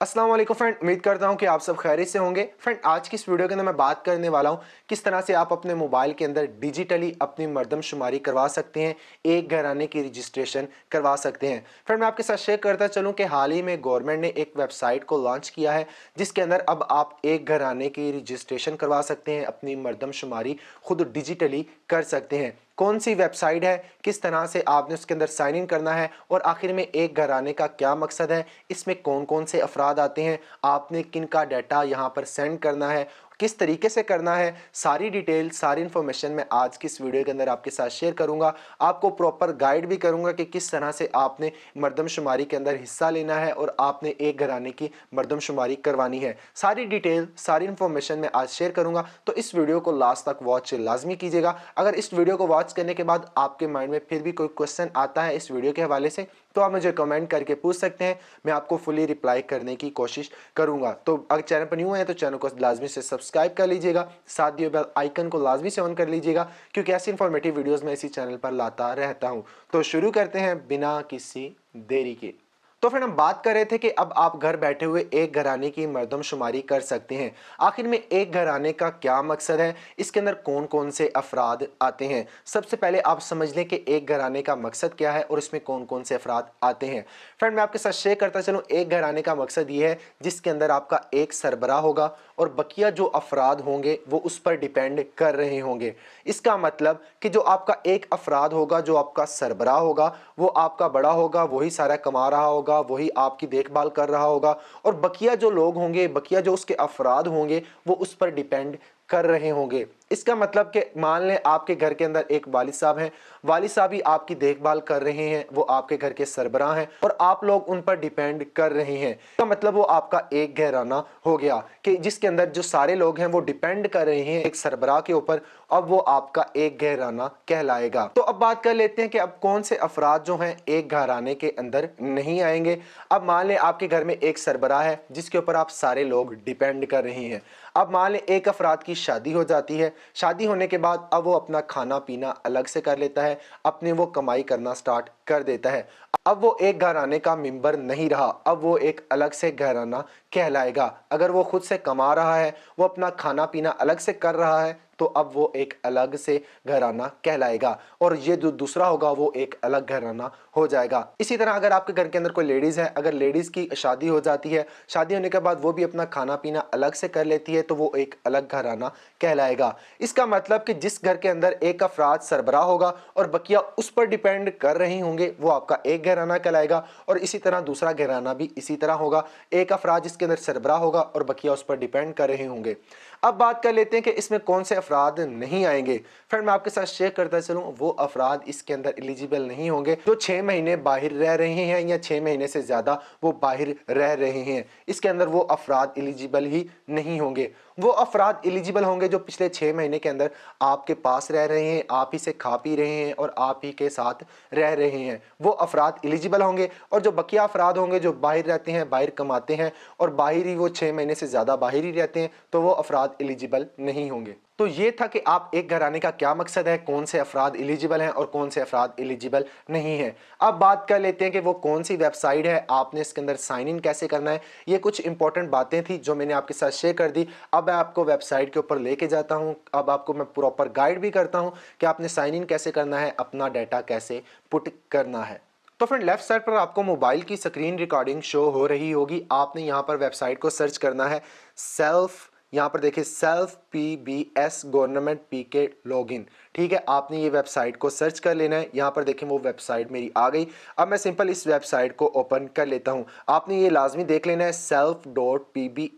अस्सलाम वालेकुम फ्रेंड, उम्मीद करता हूं कि आप सब खैरियत से होंगे। फ्रेंड, आज की इस वीडियो के अंदर मैं बात करने वाला हूं किस तरह से आप अपने मोबाइल के अंदर डिजिटली अपनी मर्दमशुमारी करवा सकते हैं, एक घराने की रजिस्ट्रेशन करवा सकते हैं। फ्रेंड, मैं आपके साथ शेयर करता चलूं कि हाल ही में गवर्नमेंट ने एक वेबसाइट को लॉन्च किया है जिसके अंदर अब आप एक घराने की रजिस्ट्रेशन करवा सकते हैं, अपनी मर्दमशुमारी खुद डिजिटली कर सकते हैं। कौन सी वेबसाइट है, किस तरह से आपने उसके अंदर साइन इन करना है और आखिर में एक घराने का क्या मकसद है, इसमें कौन कौन से अफराद आते हैं, आपने किन का डाटा यहाँ पर सेंड करना है, किस तरीके से करना है, सारी डिटेल सारी इन्फॉर्मेशन मैं आज की इस वीडियो के अंदर आपके साथ शेयर करूंगा। आपको प्रॉपर गाइड भी करूंगा कि किस तरह से आपने मर्दमशुमारी के अंदर हिस्सा लेना है और आपने एक घराने की मर्दमशुमारी करवानी है। सारी डिटेल सारी इन्फॉर्मेशन मैं आज शेयर करूंगा, तो इस वीडियो को लास्ट तक वॉच लाजमी कीजिएगा। अगर इस वीडियो को वॉच करने के बाद आपके माइंड में फिर भी कोई क्वेश्चन आता है इस वीडियो के हवाले से, तो आप मुझे कमेंट करके पूछ सकते हैं, मैं आपको फुली रिप्लाई करने की कोशिश करूंगा। तो अगर चैनल पर न्यू है तो चैनल को लाजमी से सब्सक्राइब कर लीजिएगा, साथ दिए बेल आइकन को लाजमी से ऑन कर लीजिएगा, क्योंकि ऐसी इंफॉर्मेटिव वीडियोस मैं इसी चैनल पर लाता रहता हूं। तो शुरू करते हैं बिना किसी देरी के। तो फिर हम बात कर रहे थे कि अब आप घर बैठे हुए एक घराने की मर्दमशुमारी कर सकते हैं। आखिर में एक घराने का क्या मकसद है, इसके अंदर कौन कौन से अफराद आते हैं। सबसे पहले आप समझ लें कि एक घराने का मकसद क्या है और इसमें कौन कौन से अफराद आते हैं। फ्रेंड, मैं आपके साथ शेयर करता चलूँ, एक घराने का मकसद ये है जिसके अंदर आपका एक सरबराह होगा और बकिया जो अफराद होंगे वो उस पर डिपेंड कर रहे होंगे। इसका मतलब कि जो आपका एक अफराद होगा, जो आपका सरबराह होगा, वो आपका बड़ा होगा, वही सारा कमा रहा होगा, वही आपकी देखभाल कर रहा होगा, और बकिया जो लोग होंगे, बकिया जो उसके अफराद होंगे, वो उस पर डिपेंड कर रहे होंगे। इसका मतलब कि मान लें आपके घर के अंदर एक वालिद साहब हैं, वालिद साहब ही आपकी देखभाल कर रहे हैं, वो आपके घर के सरबराह हैं और आप लोग उन पर डिपेंड कर रहे हैं। इसका मतलब वो आपका एक घराना हो गया कि जिसके अंदर जो सारे लोग हैं वो डिपेंड कर रहे हैं एक सरबराह के ऊपर, अब वो आपका एक घराना कहलाएगा। तो अब बात कर लेते हैं कि अब कौन से अफराद जो हैं एक घराने के अंदर नहीं आएंगे। अब मान लें आपके घर में एक सरबराह है जिसके ऊपर आप सारे लोग डिपेंड कर रहे हैं। अब मान लें एक अफराद की शादी हो जाती है, शादी होने के बाद अब वो अपना खाना पीना अलग से कर लेता है, अपने वो कमाई करना स्टार्ट कर देता है। अब वो एक घराने का मेंबर नहीं रहा, अब वो एक अलग से घराना कहलाएगा। अगर वो खुद से कमा रहा है, वो अपना खाना पीना अलग से कर रहा है, तो अब वो एक अलग से घराना कहलाएगा और ये जो दूसरा होगा वो एक अलग घराना हो जाएगा। इसी तरह अगर आपके घर के अंदर कोई लेडीज है, अगर लेडीज की शादी हो जाती है, शादी होने के बाद वो भी अपना खाना पीना अलग से कर लेती है, तो वो एक अलग घराना कहलाएगा। इसका मतलब कि जिस घर के अंदर एक अफराद सरबराह होगा और बकिया उस पर डिपेंड कर रही होंगे, वो आपका एक घराना कहलाएगा। और इसी तरह दूसरा घराना भी इसी तरह होगा, एक अफराद जिसके अंदर सरबराह होगा और बकिया उस पर डिपेंड कर रहे होंगे। अब बात कर लेते हैं कि इसमें कौन से अफराद नहीं आएंगे। फ्रेंड, मैं आपके साथ शेयर करता चलूं, वो अफराद इसके अंदर एलिजिबल नहीं होंगे जो 6 महीने बाहर रह रहे हैं या 6 महीने से ज़्यादा वो बाहर रह रहे हैं। इसके अंदर वो अफराद एलिजिबल ही नहीं होंगे। वो अफराद एलिजिबल होंगे जो पिछले 6 महीने के अंदर आपके पास रह रहे हैं, आप ही से खा पी रहे हैं और आप ही के साथ रह रहे हैं, वो अफराद एलिजिबल होंगे। और जो बकिया अफराद होंगे जो बाहर रहते हैं, बाहर कमाते हैं और बाहर ही वो 6 महीने से ज़्यादा बाहर ही रहते हैं, तो वो अफराद एलिजिबल नहीं होंगे। तो ये था कि आप एक घराने का क्या मकसद है, कौन से अफराद एलिजिबल हैं और कौन से अफराद एलिजिबल नहीं हैं। अब बात कर लेते हैं कि वो कौन सी वेबसाइट है, आपने इसके अंदर साइन इन कैसे करना है। ये कुछ इंपॉर्टेंट बातें थी जो मैंने आपके साथ शेयर कर दी। अब मैं आपको वेबसाइट के ऊपर लेके जाता हूँ, अब आपको मैं प्रॉपर गाइड भी करता हूँ कि आपने साइन इन कैसे करना है, अपना डाटा कैसे पुट करना है। तो फ्रेंड, लेफ्ट साइड पर आपको मोबाइल की स्क्रीन रिकॉर्डिंग शो हो रही होगी। आपने यहाँ पर वेबसाइट को सर्च करना है सेल्फ, यहाँ पर देखिए self PBS government PK login. ठीक है, आपने ये वेबसाइट को सर्च कर लेना है। यहाँ पर देखें वो वेबसाइट मेरी आ गई। अब मैं सिंपल इस वेबसाइट को ओपन कर लेता हूँ। आपने ये लाजमी देख लेना है self.pbs.gov.pk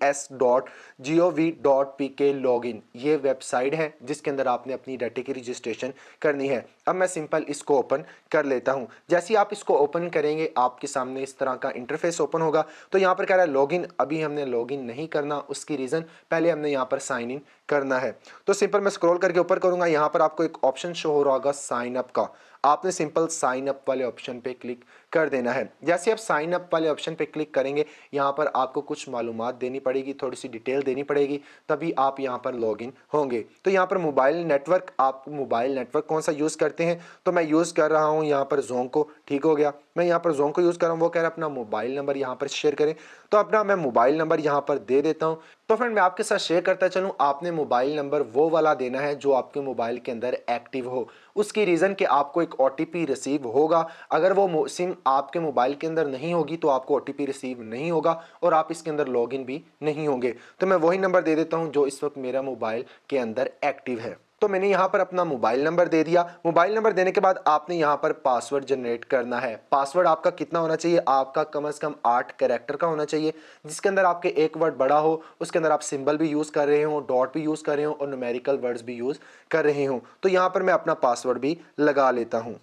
लॉगिन, ये वेबसाइट है जिसके अंदर आपने अपनी डाटा की रजिस्ट्रेशन करनी है। अब मैं सिंपल इसको ओपन कर लेता हूँ। जैसे ही आप इसको ओपन करेंगे आपके सामने इस तरह का इंटरफेस ओपन होगा। तो यहाँ पर कह रहा है लॉगिन, अभी हमने लॉगिन नहीं करना, उसकी रीज़न पहले हमने यहाँ पर साइन इन करना है। तो सिंपल मैं स्क्रॉल करके ऊपर करूंगा, यहाँ पर आपको एक ऑप्शन शो हो रहा होगा साइन अप का। आपने सिंपल साइन अप वाले ऑप्शन पे क्लिक कर देना है। जैसे आप साइन अप वाले ऑप्शन पे क्लिक करेंगे, यहाँ पर आपको कुछ मालूमात देनी पड़ेगी, थोड़ी सी डिटेल देनी पड़ेगी, तभी आप यहाँ पर लॉगिन होंगे। तो यहाँ पर मोबाइल नेटवर्क, आप मोबाइल नेटवर्क कौन सा यूज़ करते हैं, तो मैं यूज़ कर रहा हूँ यहाँ पर जोंको। ठीक हो गया, मैं यहाँ पर जोंको यूज़ कर रहा हूँ। वो कह रहा है अपना मोबाइल नंबर यहाँ पर शेयर करें, तो अपना मैं मोबाइल नंबर यहाँ पर दे देता हूँ। तो फ्रेंड मैं आपके साथ शेयर करता चलूँ, आपने मोबाइल नंबर वो वाला देना है जो आपके मोबाइल के अंदर एक्टिव हो। उसकी रीज़न कि आपको एक OTP रिसीव होगा। अगर वो सिम आपके मोबाइल के अंदर नहीं होगी तो आपको OTP रिसीव नहीं होगा और आप इसके अंदर लॉगिन भी नहीं होंगे। तो मैं वही नंबर दे देता हूँ जो इस वक्त मेरा मोबाइल के अंदर एक्टिव है। तो मैंने यहाँ पर अपना मोबाइल नंबर दे दिया। मोबाइल नंबर देने के बाद आपने यहाँ पर पासवर्ड जनरेट करना है। पासवर्ड आपका कितना होना चाहिए, आपका कम से कम 8 कैरेक्टर का होना चाहिए, जिसके अंदर आपके एक वर्ड बड़ा हो, उसके अंदर आप सिंबल भी यूज़ कर रहे हो, डॉट भी यूज़ कर रहे हो और न्यूमेरिकल वर्ड्स भी यूज़ कर रहे हो। तो यहाँ पर मैं अपना पासवर्ड भी लगा लेता हूँ।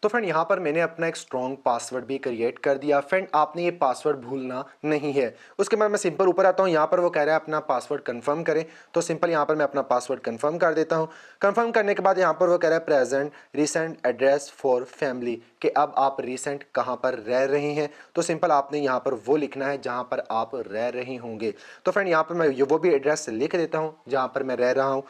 तो फ्रेंड यहाँ पर मैंने अपना एक स्ट्रॉन्ग पासवर्ड भी क्रिएट कर दिया। फ्रेंड आपने ये पासवर्ड भूलना नहीं है। उसके बाद मैं सिंपल ऊपर आता हूँ, यहाँ पर वो कह रहा है अपना पासवर्ड कंफर्म करें, तो सिंपल यहाँ पर मैं अपना पासवर्ड कंफर्म कर देता हूँ। कंफर्म करने के बाद यहाँ पर वो कह रहा है present recent address for family, कि अब आप रिसेंट कहाँ पर रह रहे हैं। तो सिंपल आपने यहाँ पर वो लिखना है जहाँ पर आप रह रहे होंगे। तो फ्रेंड यहाँ पर मैं वो भी एड्रेस लिख देता हूँ जहाँ पर मैं रह रहा हूँ।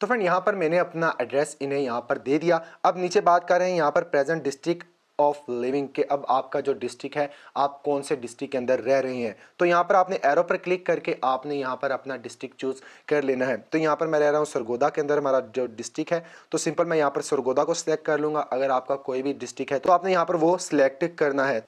तो फ्रेंड यहाँ पर मैंने अपना एड्रेस इन्हें यहाँ पर दे दिया। अब नीचे बात कर रहे हैं यहाँ पर प्रेजेंट डिस्ट्रिक्ट ऑफ लिविंग, के अब आपका जो डिस्ट्रिक्ट है, आप कौन से डिस्ट्रिक्ट के अंदर रह रहे हैं। तो यहाँ पर आपने एरो पर क्लिक करके आपने यहाँ पर अपना डिस्ट्रिक्ट चूज कर लेना है। तो यहाँ पर मैं रह रहा हूँ सरगोदा के अंदर, हमारा जो डिस्ट्रिक्ट है, तो सिंपल मैं यहाँ पर सरगोदा को सिलेक्ट कर लूँगा। अगर आपका कोई भी डिस्ट्रिक्ट है तो आपने यहाँ पर वो सिलेक्ट करना है।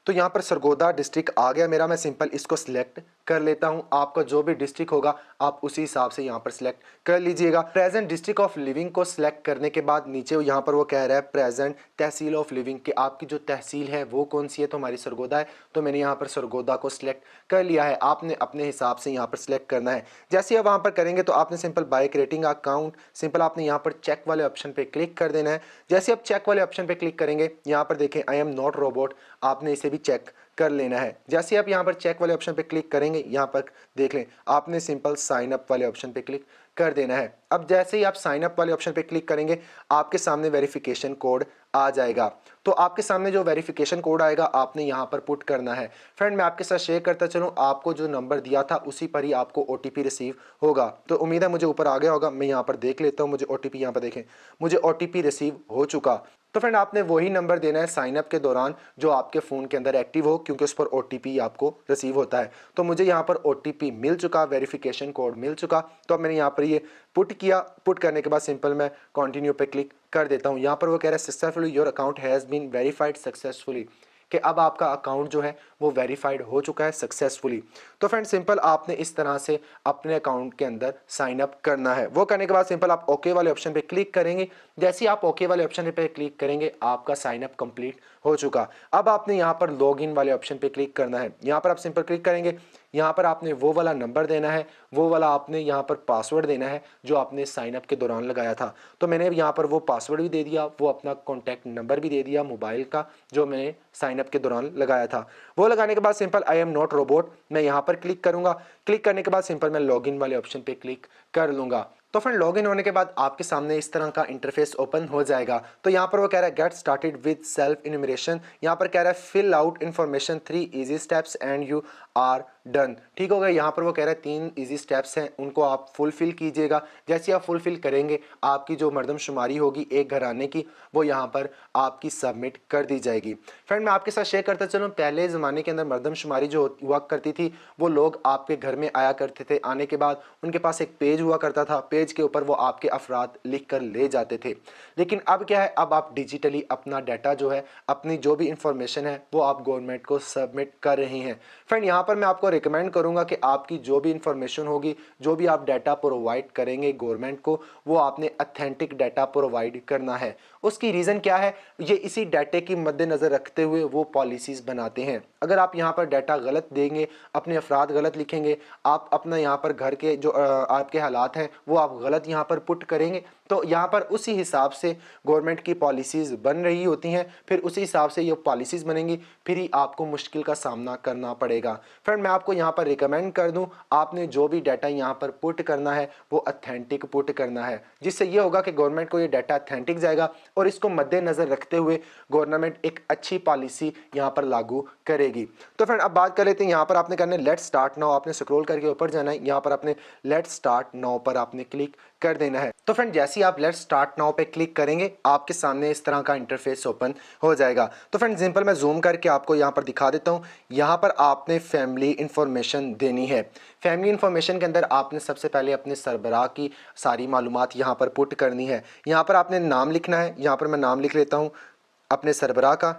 तो यहाँ पर सरगोदा डिस्ट्रिक्ट आ गया मेरा, मैं सिंपल इसको सिलेक्ट कर लेता हूँ। आपका जो भी डिस्ट्रिक्ट होगा आप उसी हिसाब से यहाँ पर सिलेक्ट कर लीजिएगा। प्रेजेंट डिस्ट्रिक्ट ऑफ लिविंग को सिलेक्ट करने के बाद नीचे यहाँ पर वो कह रहा है प्रेजेंट तहसील ऑफ लिविंग, कि आपकी जो तहसील है वो कौन सी है, तो हमारी सरगोदा है। तो मैंने यहाँ पर सरगोदा को सिलेक्ट कर लिया है। आपने अपने हिसाब से यहाँ पर सिलेक्ट करना है। जैसे ही आप वहाँ पर करेंगे तो आपने simple by creating account, simple आपने यहाँ पर चेक वाले ऑप्शन पर क्लिक कर देना है। जैसे आप चेक वाले ऑप्शन पर क्लिक करेंगे, यहाँ पर देखें आई एम नॉट रोबोट, आपने इसे भी चेक कर लेना है। जैसे आप यहाँ पर चेक वाले ऑप्शन पे क्लिक करेंगे, यहाँ पर देख लें आपने सिंपल साइन अप वाले ऑप्शन पे क्लिक कर देना है। अब जैसे ही आप साइन अप वाले ऑप्शन पे क्लिक करेंगे, आपके सामने वेरिफिकेशन कोड आ जाएगा। तो आपके सामने जो वेरिफिकेशन कोड आएगा आपने यहाँ पर पुट करना है। फ्रेंड मैं आपके साथ शेयर करता चलूँ, आपको जो नंबर दिया था उसी पर ही आपको OTP रिसीव होगा। तो उम्मीद है मुझे ऊपर आ गया होगा, मैं यहाँ पर देख लेता हूँ। मुझे OTP यहाँ पर देखें, मुझे OTP रिसीव हो चुका। तो फ्रेंड आपने वही नंबर देना है साइन अप के दौरान जो आपके फ़ोन के अंदर एक्टिव हो, क्योंकि उस पर OTP आपको रिसीव होता है। तो मुझे यहाँ पर OTP मिल चुका, वेरिफिकेशन कोड मिल चुका। तो अब मैंने यहाँ पर ये पुट किया। पुट करने के बाद सिंपल मैं कंटिन्यू पे क्लिक कर देता हूँ। यहाँ पर वो कह रहा है successfully your account has been verified successfully, कि अब आपका अकाउंट जो है वो वेरीफाइड हो चुका है सक्सेसफुली। तो फ्रेंड सिंपल आपने इस तरह से अपने अकाउंट के अंदर साइन अप करना है। वो करने के बाद सिंपल आप ओके वाले ऑप्शन पे क्लिक करेंगे। जैसे ही आप ओके वाले ऑप्शन पे क्लिक करेंगे, आपका साइन अप कंप्लीट हो चुका। अब आपने यहाँ पर लॉगिन वाले ऑप्शन पे क्लिक करना है। यहाँ पर आप सिंपल क्लिक करेंगे, यहाँ पर आपने वो वाला नंबर देना है, वो वाला आपने यहाँ पर पासवर्ड देना है जो आपने साइन अप के दौरान लगाया था। तो मैंने यहाँ पर वो पासवर्ड भी दे दिया, वो अपना कॉन्टैक्ट नंबर भी दे दिया मोबाइल का जो मैंने साइन अप के दौरान लगाया था। वो लगाने के बाद simple I am not robot मैं यहाँ पर क्लिक करूँगा। क्लिक करने के बाद सिंपल मैं लॉगिन वाले ऑप्शन पे क्लिक कर लूँगा। तो फ्रेंड लॉगिन होने के बाद आपके सामने इस तरह का इंटरफेस ओपन हो जाएगा। तो यहाँ पर वो कह रहा है get started with self enumeration, यहाँ पर कह रहा है fill out information 3 easy steps and you are done. ठीक होगा, यहाँ पर वो कह रहा है 3 इजी स्टेप्स हैं, उनको आप फुलफिल कीजिएगा। जैसे आप फुलफिल करेंगे आपकी जो मरदमशुमारी होगी एक घराने की, वो यहाँ पर आपकी सबमिट कर दी जाएगी। फ्रेंड मैं आपके साथ शेयर करता चलूँ, पहले ज़माने के अंदर मरदमशुमारी जो हुआ करती थी, वो लोग आपके घर में आया करते थे। आने के बाद उनके पास एक पेज हुआ करता था, पेज के ऊपर वो आपके अफराद लिख कर ले जाते थे। लेकिन अब क्या है, अब आप डिजिटली अपना डाटा जो है, अपनी जो भी इंफॉर्मेशन है वो आप गवर्नमेंट को सबमिट कर रहे हैं। फ्रेंड यहाँ पर मैं आपको रिकमेंड करूँगा कि आपकी जो भी इंफॉर्मेशन होगी, जो भी आप डाटा प्रोवाइड करेंगे गवर्नमेंट को, वो आपने अथेंटिक डाटा प्रोवाइड करना है। उसकी रीज़न क्या है, ये इसी डाटे की मद्देनज़र रखते हुए वो पॉलिसीज़ बनाते हैं। अगर आप यहाँ पर डाटा गलत देंगे, अपने अफराद गलत लिखेंगे, आप अपना यहाँ पर घर के जो आपके हालात हैं वो आप गलत यहाँ पर पुट करेंगे, तो यहाँ पर उसी हिसाब से गवर्नमेंट की पॉलिसीज़ बन रही होती हैं, फिर उसी हिसाब से ये पॉलिसीज़ बनेंगी, फिर ही आपको मुश्किल का सामना करना पड़ेगा। फ्रेंड मैं आपको यहाँ पर रिकमेंड कर दूँ, आपने जो भी डाटा यहाँ पर पुट करना है वो ऑथेंटिक पुट करना है, जिससे ये होगा कि गवर्नमेंट को ये डाटा ऑथेंटिक जाएगा और इसको मद्देनज़र रखते हुए गवर्नमेंट एक अच्छी पॉलिसी यहाँ पर लागू करेगी। तो फ्रेंड अब बात कर लेते हैं, यहाँ पर आपने करना है लेट्स स्टार्ट नाउ, आपने स्क्रॉल करके ऊपर जाना है, यहाँ पर आपने लेट्स स्टार्ट नाउ पर आपने क्लिक कर देना है। तो फ्रेंड जैसे ही आप लेट्स स्टार्ट नाउ पे क्लिक करेंगे आपके सामने इस तरह का इंटरफेस ओपन हो जाएगा। तो फ्रेंड सिंपल मैं जूम करके आपको यहाँ पर दिखा देता हूँ। यहाँ पर आपने फैमिली इंफॉर्मेशन देनी है। फैमिली इंफॉर्मेशन के अंदर आपने सबसे पहले अपने सरबराह की सारी मालूमात यहाँ पर पुट करनी है। यहाँ पर आपने नाम लिखना है, यहाँ पर मैं नाम लिख लेता हूँ अपने सरबराह का।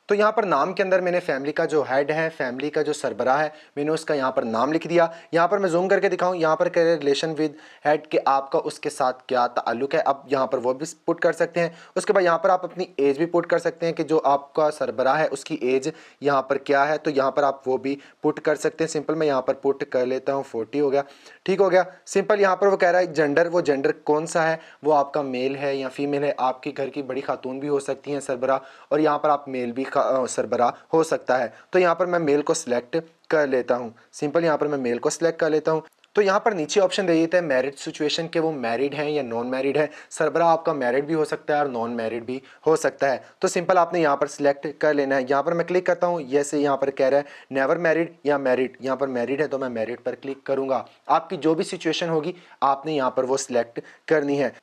तो यहाँ पर नाम के अंदर मैंने फैमिली का जो हेड है, फैमिली का जो सरबराह है, मैंने उसका यहाँ पर नाम लिख दिया। यहाँ पर मैं जूम करके दिखाऊँ, यहाँ पर कह रहे रिलेशन विद हेड के आपका उसके साथ क्या ताल्लुक है, अब यहाँ पर वो भी पुट कर सकते हैं। उसके बाद यहाँ पर आप अपनी एज भी पुट कर सकते हैं कि जो आपका सरबराह है उसकी एज यहाँ पर क्या है, तो यहाँ पर आप वो भी पुट कर सकते हैं। सिंपल मैं यहाँ पर पुट कर लेता हूँ 40 हो गया, ठीक हो गया। सिंपल यहाँ पर वो कह रहा है जेंडर, वो जेंडर कौन सा है, वो आपका मेल है या फीमेल है। आपके घर की बड़ी खातून भी हो सकती हैं सरबराह, और यहाँ पर आप मेल भी सरबराह हो सकता है। तो यहाँ पर मैं मेल को सिलेक्ट कर लेता हूँ। सिंपल यहाँ पर मैं मेल को सिलेक्ट कर लेता हूँ। तो यहाँ पर नीचे ऑप्शन दे देता है मैरिड सिचुएशन के वो मैरिड हैं या नॉन मैरिड है। सरबराह आपका मैरिड भी हो सकता है और नॉन मैरिड भी हो सकता है। तो सिंपल आपने यहाँ पर सिलेक्ट कर लेना है। यहाँ पर मैं क्लिक करता हूँ, जैसे यहाँ पर कह रहा है नेवर मैरिड या मैरिड, यहाँ पर मैरिड है तो मैं मैरिड पर क्लिक करूँगा। आपकी जो भी सिचुएशन होगी आपने यहाँ पर वो सिलेक्ट करनी है।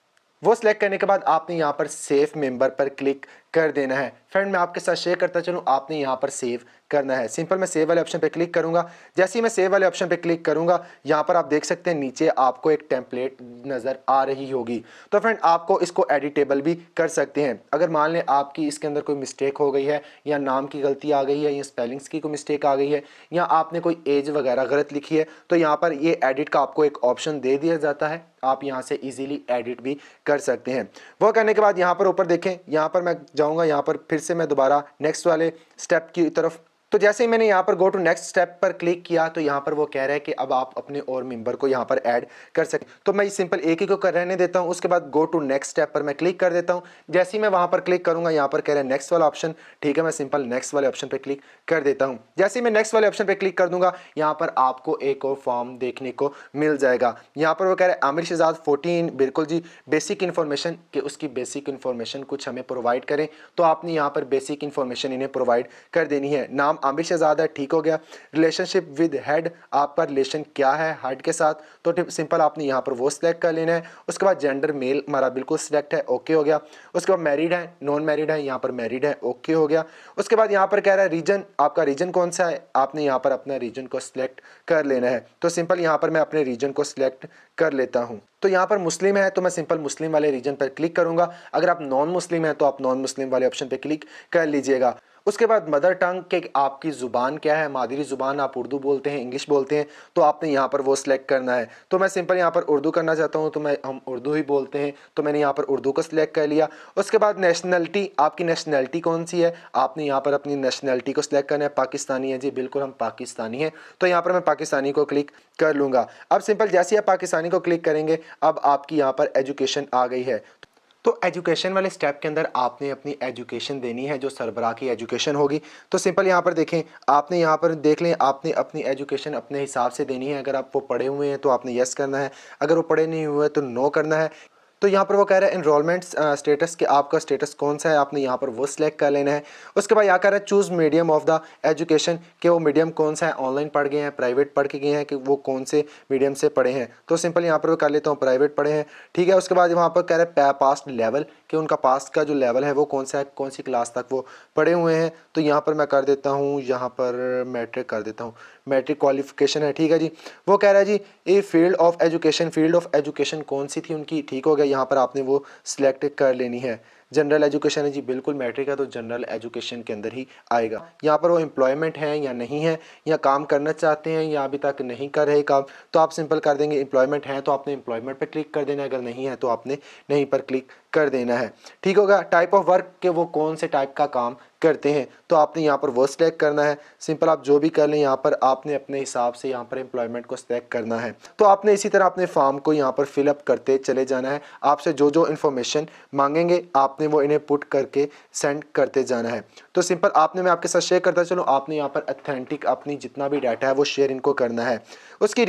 वो सिलेक्ट करने के बाद आपने यहाँ पर सेव मेंबर पर क्लिक कर देना है। फ्रेंड मैं आपके साथ शेयर करता चलूँ, आपने यहाँ पर सेव करना है। सिंपल मैं सेव वाले ऑप्शन पे क्लिक करूँगा। जैसे ही मैं सेव वाले ऑप्शन पे क्लिक करूँगा, यहाँ पर आप देख सकते हैं नीचे आपको एक टेम्पलेट नज़र आ रही होगी। तो फ्रेंड आपको इसको एडिटेबल भी कर सकते हैं। अगर मान लें आपकी इसके अंदर कोई मिस्टेक हो गई है, या नाम की गलती आ गई है, या स्पेलिंग्स की कोई मिस्टेक आ गई है, या आपने कोई एज वगैरह गलत लिखी है, तो यहाँ पर ये एडिट का आपको एक ऑप्शन दे दिया जाता है। आप यहाँ से इजीली एडिट भी कर सकते हैं। वो करने के बाद यहाँ पर ऊपर देखें, यहाँ पर मैं जाऊँगा, यहाँ पर फिर से मैं दोबारा नेक्स्ट वाले स्टेप की तरफ। तो जैसे ही मैंने यहाँ पर गो टू नेक्स्ट स्टेप पर क्लिक किया, तो यहाँ पर वो कह रहा है कि अब आप अपने और मेंबर को यहाँ पर ऐड कर सकें। तो मैं सिंपल एक ही को कर रहने देता हूँ। उसके बाद गो टू नेक्स्ट स्टेप पर मैं क्लिक कर देता हूँ। जैसे ही मैं वहाँ पर क्लिक करूँगा, यहाँ पर कह रहा है नेक्स्ट वाला ऑप्शन, ठीक है, मैं सिंपल नेक्स्ट वाले ऑप्शन पर क्लिक कर देता हूँ। जैसे ही मैं नेक्स्ट वाले ऑप्शन पर क्लिक कर दूंगा, यहाँ पर आपको एक और फॉर्म देखने को मिल जाएगा। यहाँ पर वो कह रहा है आमिर शहजाद 14, बिल्कुल जी, बेसिक इन्फॉर्मेशन कि उसकी बेसिक इन्फॉर्मेशन कुछ हमें प्रोवाइड करें। तो आपने यहाँ पर बेसिक इन्फॉर्मेशन इन्हें प्रोवाइड कर देनी है। नाम आमिर शहजाद है, ठीक हो गया। रिलेशनशिप विद हेड, आपका रिलेशन क्या है हेड के साथ, तो सिंपल आपने यहाँ पर वो सिलेक्ट कर लेना है। उसके बाद जेंडर मेल हमारा बिल्कुल सिलेक्ट है, ओके हो गया। उसके बाद मैरिड है, नॉन मैरिड है, यहाँ पर मैरिड है, ओके हो गया। उसके बाद यहाँ पर कह रहा है रीजन, आपका रीजन कौन सा है, आपने यहाँ पर अपना रीजन को सिलेक्ट कर लेना है। तो सिंपल यहाँ पर मैं अपने रीजन को सिलेक्ट कर लेता हूँ। तो यहाँ पर मुस्लिम है तो मैं सिंपल मुस्लिम वाले रीजन पर क्लिक करूँगा। अगर आप नॉन मुस्लिम हैं तो आप नॉन मुस्लिम वाले ऑप्शन पर क्लिक कर लीजिएगा। उसके बाद मदर टंग के आपकी ज़ुबान क्या है, मादरी ज़ुबान, आप उर्दू बोलते हैं, इंग्लिश बोलते हैं, तो आपने यहाँ पर वो सिलेक्ट करना है। तो मैं सिंपल यहाँ पर उर्दू करना चाहता हूँ, तो हम उर्दू ही बोलते हैं, तो मैंने यहाँ पर उर्दू को सिलेक्ट कर लिया। उसके बाद नेशनलिटी, आपकी नेशनलिटी कौन सी है, आपने यहाँ पर अपनी नेशनलिटी को सिलेक्ट करना है। पाकिस्तानी है जी, बिल्कुल हम पाकिस्तानी हैं, तो यहाँ पर मैं पाकिस्तानी को क्लिक कर लूँगा। अब सिंपल जैसे ही आप पाकिस्तानी को क्लिक करेंगे, अब आपकी यहाँ पर एजुकेशन आ गई है। तो एजुकेशन वाले स्टेप के अंदर आपने अपनी एजुकेशन देनी है, जो सरबराह की एजुकेशन होगी। तो सिंपल यहाँ पर देखें, आपने यहाँ पर देख लें, आपने अपनी एजुकेशन अपने हिसाब से देनी है। अगर आप वो पढ़े हुए हैं तो आपने यस करना है, अगर वो पढ़े नहीं हुए तो नो करना है। तो यहाँ पर वो कह रहा है एनरोलमेंट स्टेटस के आपका स्टेटस कौन सा है, आपने यहाँ पर वो सिलेक्ट कर लेना है। उसके बाद यहाँ कह रहा है choose medium of the education, कि वो मीडियम कौन सा है, ऑनलाइन पढ़ गए हैं, प्राइवेट पढ़ के गए हैं, कि वो कौन से मीडियम से पढ़े हैं। तो सिंपल यहाँ पर वो कर लेता हूँ प्राइवेट पढ़े हैं, ठीक है। उसके बाद वहाँ पर कह रहा है पास्ट लेवल, कि उनका पास्ट का जो लेवल है वो कौन सा है, कौन सी क्लास तक वो पढ़े हुए हैं। तो यहाँ पर मैं कर देता हूँ, यहाँ पर मैट्रिक कर देता हूँ, मैट्रिक क्वालिफिकेशन है, ठीक है जी। वो कह रहा है जी ये फील्ड ऑफ एजुकेशन कौन सी थी उनकी, ठीक हो गया। यहाँ पर आपने वो सिलेक्ट कर लेनी है। जनरल एजुकेशन है जी, बिल्कुल मैट्रिक है तो जनरल एजुकेशन के अंदर ही आएगा। यहाँ पर वो एम्प्लॉयमेंट है या नहीं है, या काम करना चाहते हैं या अभी तक नहीं कर रहे काम, तो आप सिंपल कर देंगे एम्प्लॉयमेंट है तो आपने एम्प्लॉयमेंट पर क्लिक कर देना है, अगर नहीं है तो आपने नहीं पर क्लिक कर देना है, ठीक होगा। टाइप ऑफ वर्क, के वो कौन से टाइप का काम करते हैं तो आपने यहाँ पर वो सिलेक्ट करना है। सिंपल आप जो भी कर लें, यहाँ पर आपने अपने हिसाब से यहाँ पर एम्प्लॉयमेंट को सिलेक्ट करना है। तो आपने इसी तरह अपने फॉर्म को यहाँ पर फिलअप करते चले जाना है। आपसे जो जो इन्फॉर्मेशन मांगेंगे आपने वो इन्हें पुट करके सेंड करते जाना है। तो सिंपल आपने, मैं आपके साथ शेयर करता चलूँ, आपने यहाँ पर ऑथेंटिक अपनी जितना भी डाटा है वो शेयर इनको करना है। उसकी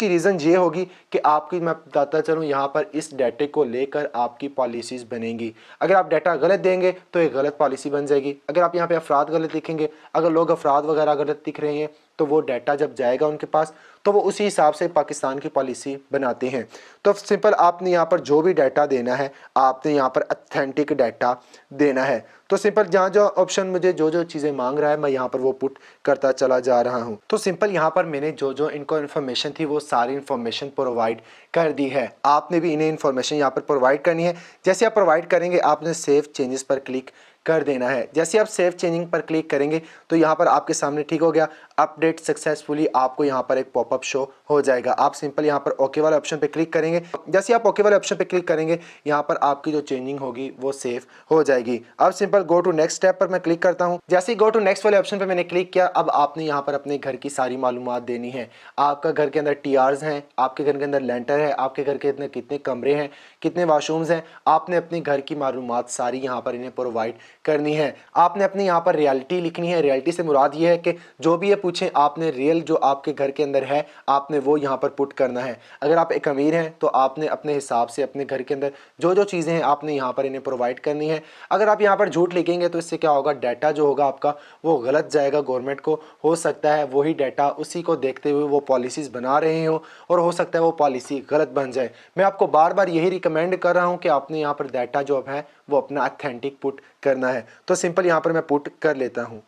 रीज़न ये होगी कि आपकी, मैं बताता चलूँ, यहाँ पर इस डाटे को लेकर आपकी पॉलिसीज़ बनेंगी। अगर आप डाटा गलत देंगे तो एक गलत पॉलिसी बन जाएगी। अगर आप यहाँ पे अफराद गलत लिखेंगे, अगर लोग अफराद वगैरह गलत लिख रहे हैं तो वो डाटा जब जाएगा उनके पास तो वो उसी हिसाब से पाकिस्तान की पॉलिसी बनाते हैं। तो सिंपल आपने यहाँ पर जो भी डाटा देना है आपने यहाँ पर ऑथेंटिक डाटा देना है। तो सिंपल जहाँ जो ऑप्शन मुझे जो जो चीज़ें मांग रहा है मैं यहाँ पर वो पुट करता चला जा रहा हूँ। तो सिंपल यहाँ पर मैंने जो जो इनको इन्फॉर्मेशन थी वो सारी इन्फॉर्मेशन प्रोवाइड कर दी है। आपने भी इन्हें इन्फॉर्मेशन यहाँ पर प्रोवाइड करनी है। जैसे आप प्रोवाइड करेंगे आपने सेव चेंजेस पर क्लिक कर देना है। जैसे आप सेव चेंजिंग पर क्लिक करेंगे तो यहाँ पर आपके सामने ठीक हो गया, अपडेट सक्सेसफुली, आपको यहाँ पर एक पॉपअप शो हो जाएगा। आप सिंपल यहाँ पर ओके वाले ऑप्शन पे क्लिक करेंगे। जैसे आप ओके वाले ऑप्शन पे क्लिक करेंगे यहाँ पर आपकी जो चेंजिंग होगी वो सेव हो जाएगी। अब simple go to next step पर मैं क्लिक करता हूँ। जैसे ही गो टू नेक्स्ट वाले ऑप्शन पे मैंने क्लिक किया, अब आपने यहाँ पर अपने घर की सारी मालूमात देनी है। आपका घर के अंदर TRs हैं, आपके घर के अंदर लेंटर है, आपके घर के अंदर कितने कमरे हैं, कितने वाशरूम्स हैं, आपने अपने घर की मालूमात सारी यहाँ पर इन्हें प्रोवाइड करनी है। आपने अपनी यहाँ पर रियलिटी लिखनी है। रियलिटी से मुराद ये है कि जो भी ये पूछें आपने रियल जो आपके घर के अंदर है आपने वो यहाँ पर पुट करना है। अगर आप एक अमीर हैं तो आपने अपने हिसाब से अपने घर के अंदर जो जो चीज़ें हैं आपने यहाँ पर इन्हें प्रोवाइड करनी है। अगर आप यहाँ पर झूठ लिखेंगे तो इससे क्या होगा, डाटा जो होगा आपका वो गलत जाएगा गवर्नमेंट को। हो सकता है वही डाटा उसी को देखते हुए वो पॉलिसीज़ बना रहे हो और हो सकता है वो पॉलिसी गलत बन जाए। मैं आपको बार बार यही रिकमेंड कर रहा हूँ कि आपने यहाँ पर डाटा जो अब है वो अपना ऑथेंटिक पुट करना है। तो सिंपल यहाँ पर मैं पुट कर लेता हूँ।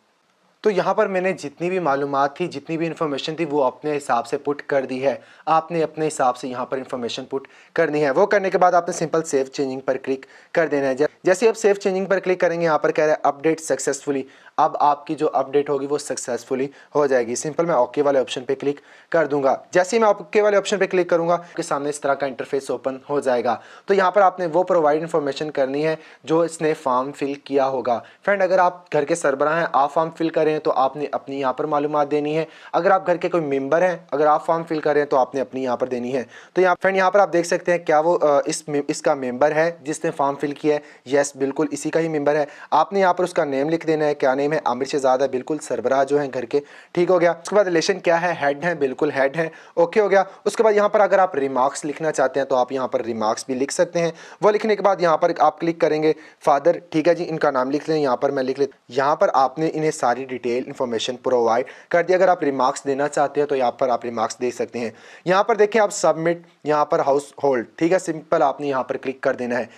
तो यहाँ पर मैंने जितनी भी मालूमात थी, जितनी भी इन्फॉर्मेशन थी वो अपने हिसाब से पुट कर दी है। आपने अपने हिसाब से यहाँ पर इन्फॉर्मेशन पुट करनी है। वो करने के बाद आपने सिंपल सेव चेंजिंग पर क्लिक कर देना है। जैसे आप सेव चेंजिंग पर क्लिक करेंगे यहाँ पर कह रहा है अपडेट सक्सेसफुली। अब आपकी जो अपडेट होगी वो सक्सेसफुली हो जाएगी। सिंपल मैं ओके वाले ऑप्शन पे क्लिक कर दूंगा। जैसे ही मैं ओके वाले ऑप्शन पे क्लिक करूंगा आपके सामने इस तरह का इंटरफेस ओपन हो जाएगा। तो यहाँ पर आपने वो प्रोवाइड इन्फॉर्मेशन करनी है जो इसने फॉर्म फिल किया होगा। फ्रेंड अगर आप घर के सरबराह हैं, आप फॉर्म फिल करें तो आपने अपनी यहाँ पर मालूमात देनी है। अगर आप घर के कोई मेंबर हैं, अगर आप फॉर्म फिल करें तो आपने अपनी यहाँ पर देनी है। तो यहाँ फ्रेंड यहाँ पर आप देख सकते हैं क्या वो इसका मेंबर है जिसने फॉर्म फिल किया है। यस बिल्कुल इसी का ही मेंबर है। आपने यहाँ पर उसका नेम लिख देना है। क्या नेम है? आमिर शहजाद है। बिल्कुल सरबराह जो है घर के। ठीक हो गया। उसके बाद रिलेशन क्या है? हेड है। बिल्कुल हेड है। ओके हो गया। उसके बाद यहाँ पर अगर आप रिमार्क्स लिखना चाहते हैं तो आप यहाँ पर रिमार्क्स भी लिख सकते हैं। वो लिखने के बाद यहाँ पर आप क्लिक करेंगे फादर। ठीक है जी, इनका नाम लिख लें। यहाँ पर मैं लिख लेता। यहाँ पर आपने इन्हें सारी डिटेल इन्फॉर्मेशन प्रोवाइड कर दी। अगर आप रिमार्क्स देना चाहते हैं तो यहाँ पर आप रिमार्क्स दे सकते हैं। यहाँ पर देखिए आप सबमिट, यहाँ पर हाउस होल्ड। ठीक है, सिंपल आपने यहाँ पर क्लिक कर देना है।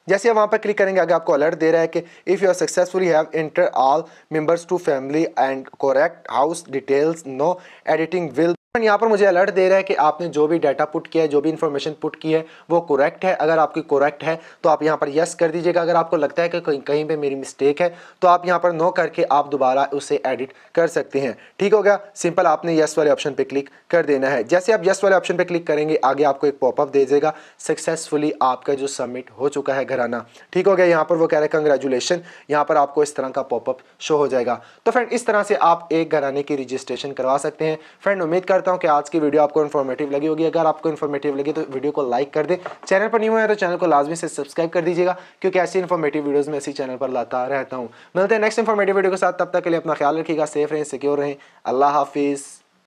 जैसे आप वहाँ पर क्लिक करेंगे आगे आपको अलर्ट दे रहा है कि if you are successfully have enter all members to family and correct house details, no editing will. यहाँ पर मुझे अलर्ट दे रहा है कि आपने जो भी डाटा पुट किया है, जो भी इन्फॉर्मेशन पुट की है वो करेक्ट है। अगर आपकी करेक्ट है तो आप यहाँ पर यस कर दीजिएगा। अगर आपको लगता है कि कहीं पे मेरी मिस्टेक है तो आप यहाँ पर नो करके आप दोबारा उसे एडिट कर सकते हैं। ठीक हो गया। सिंपल आपने यस वाले ऑप्शन पे क्लिक कर देना है। जैसे आप यस वाले ऑप्शन पे क्लिक करेंगे आगे आपको एक पॉपअप दे देगा, सक्सेसफुली आपका जो सबमिट हो चुका है घराना। ठीक हो गया। यहाँ पर वो कह रहे हैं कंग्रेचुलेशन। यहाँ पर आपको इस तरह का पॉपअप शो हो जाएगा। तो फ्रेंड इस तरह से आप एक घराने की रजिस्ट्रेशन करवा सकते हैं। फ्रेंड उम्मीद करता हूं कि आज की वीडियो आपको इन्फॉर्मेटिव लगी होगी। अगर आपको इन्फॉर्मेटिव लगी तो वीडियो को लाइक कर दें। चैनल पर न्यू है तो चैनल को लाजमी से सब्सक्राइब कर दीजिएगा क्योंकि ऐसी इन्फॉर्मेटिव वीडियोस में इसी चैनल पर लाता रहता हूं। मिलते हैं नेक्स्ट इन्फॉर्मेटिव वीडियो के साथ। तब तक के लिए अपना ख्याल रखिएगा, सेफ रहें, सिक्योर रहें। अल्लाह हाफिज़।